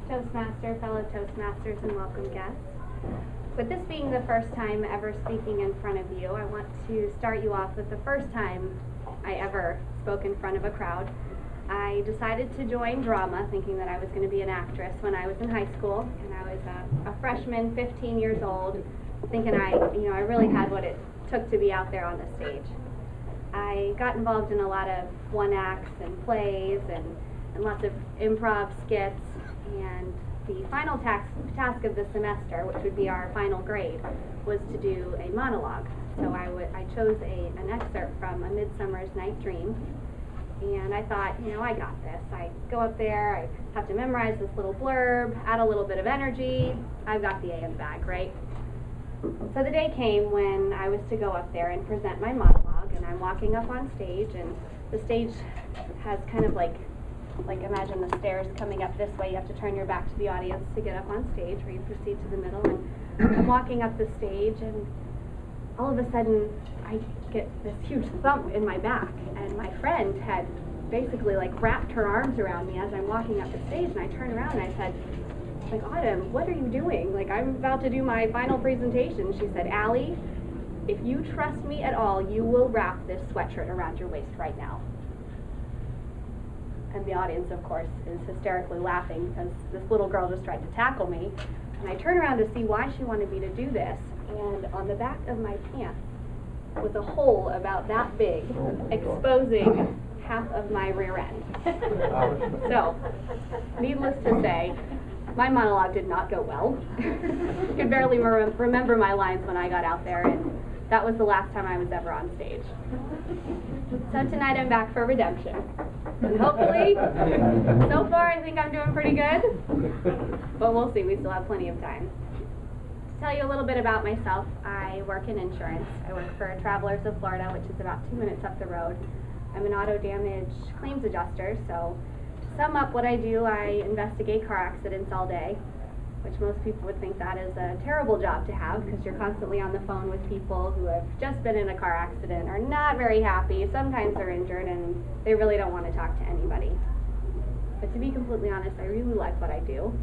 Toastmaster, fellow Toastmasters, and welcome guests. With this being the first time ever speaking in front of you, I want to start you off with the first time I ever spoke in front of a crowd. I decided to join drama thinking that I was going to be an actress when I was in high school, and I was a freshman, 15 years old, thinking I really had what it took to be out there on the stage. I got involved in a lot of one-acts and plays and lots of improv skits, and the final task of the semester, which would be our final grade, was to do a monologue. So I chose an excerpt from A Midsummer's Night Dream, and I thought, I got this. I go up there, I have to memorize this little blurb, add a little bit of energy, I've got the A in the bag, right? So the day came when I was to go up there and present my monologue, and I'm walking up on stage, and the stage has kind of like imagine the stairs coming up this way. You have to turn your back to the audience to get up on stage, where you proceed to the middle, and I'm walking up the stage, and all of a sudden I get this huge thump in my back, and my friend had basically wrapped her arms around me as I'm walking up the stage, and I turned around and I said, Autumn, what are you doing? I'm about to do my final presentation. She said, Allie, if you trust me at all, you will wrap this sweatshirt around your waist right now. And the audience, of course, is hysterically laughing because this little girl just tried to tackle me. And I turn around to see why she wanted me to do this, and on the back of my pants was a hole about that big, exposing half of my rear end. So, needless to say, my monologue did not go well. I could barely remember my lines when I got out there, and that was the last time I was ever on stage. So tonight I'm back for redemption. And hopefully, so far I think I'm doing pretty good, but we'll see, we still have plenty of time. To tell you a little bit about myself, I work in insurance. I work for Travelers of Florida, which is about 2 minutes up the road. I'm an auto damage claims adjuster, so to sum up what I do, I investigate car accidents all day, which most people would think that is a terrible job to have because you're constantly on the phone with people who have just been in a car accident, are not very happy, sometimes they're injured, and they really don't want to talk to anybody. But to be completely honest, I really like what I do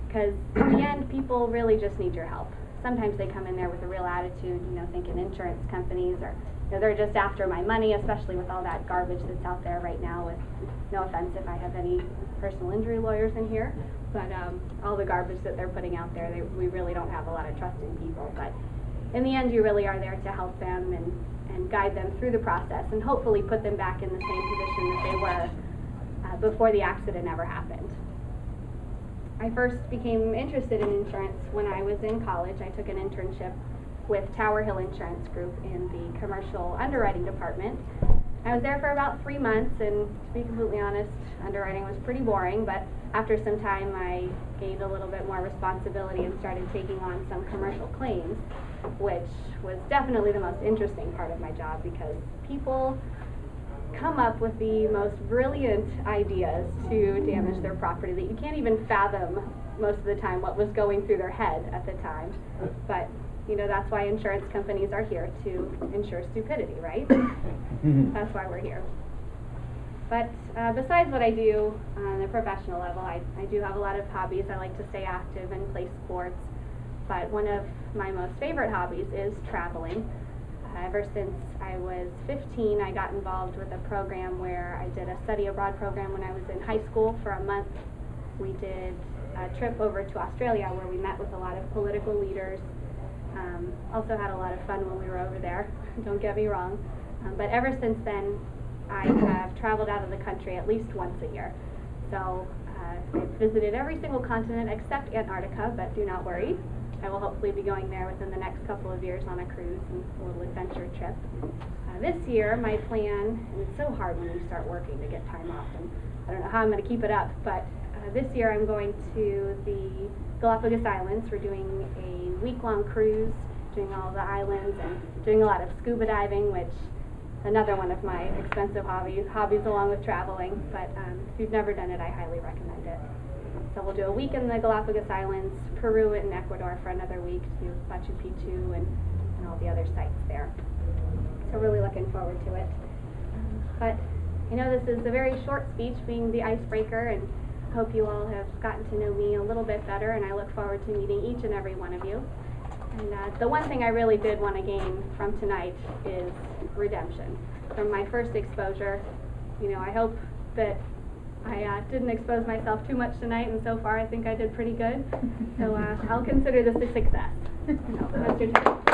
because in the end, people really just need your help. Sometimes they come in there with a real attitude, thinking insurance companies are, they're just after my money, especially with all that garbage that's out there right now, with no offense if I have any personal injury lawyers in here. But all the garbage that they're putting out there, we really don't have a lot of trust in people. But in the end, you really are there to help them and guide them through the process and hopefully put them back in the same position that they were before the accident ever happened. I first became interested in insurance when I was in college. I took an internship with Tower Hill Insurance Group in the commercial underwriting department. I was there for about 3 months, and to be completely honest, underwriting was pretty boring, but after some time I gained a little bit more responsibility and started taking on some commercial claims, which was definitely the most interesting part of my job because people come up with the most brilliant ideas to damage their property that you can't even fathom most of the time what was going through their head at the time. But that's why insurance companies are here, to insure stupidity, right? That's why we're here. But besides what I do on a professional level, I do have a lot of hobbies. I like to stay active and play sports. But one of my most favorite hobbies is traveling. Ever since I was 15, I got involved with a program where I did a study abroad program when I was in high school for a month. We did a trip over to Australia where we met with a lot of political leaders. Also had a lot of fun when we were over there, don't get me wrong. But ever since then, I have traveled out of the country at least once a year. So I've visited every single continent except Antarctica, but do not worry. I will hopefully be going there within the next couple of years on a cruise and a little adventure trip. This year, my plan, and it's so hard when you start working to get time off, and I don't know how I'm going to keep it up, but this year I'm going to the Galapagos Islands. We're doing a week-long cruise, doing all the islands, and doing a lot of scuba diving, which another one of my expensive hobbies along with traveling, but if you've never done it, I highly recommend it. So we'll do a week in the Galapagos Islands, Peru and Ecuador for another week, to do Machu Picchu and all the other sites there. So really looking forward to it. But this is a very short speech, being the icebreaker, and hope you all have gotten to know me a little bit better, and I look forward to meeting each and every one of you. And the one thing I really did want to gain from tonight is redemption. From my first exposure, you know, I hope that I didn't expose myself too much tonight, and so far I think I did pretty good. So I'll consider this a success. So, Mr. Taylor.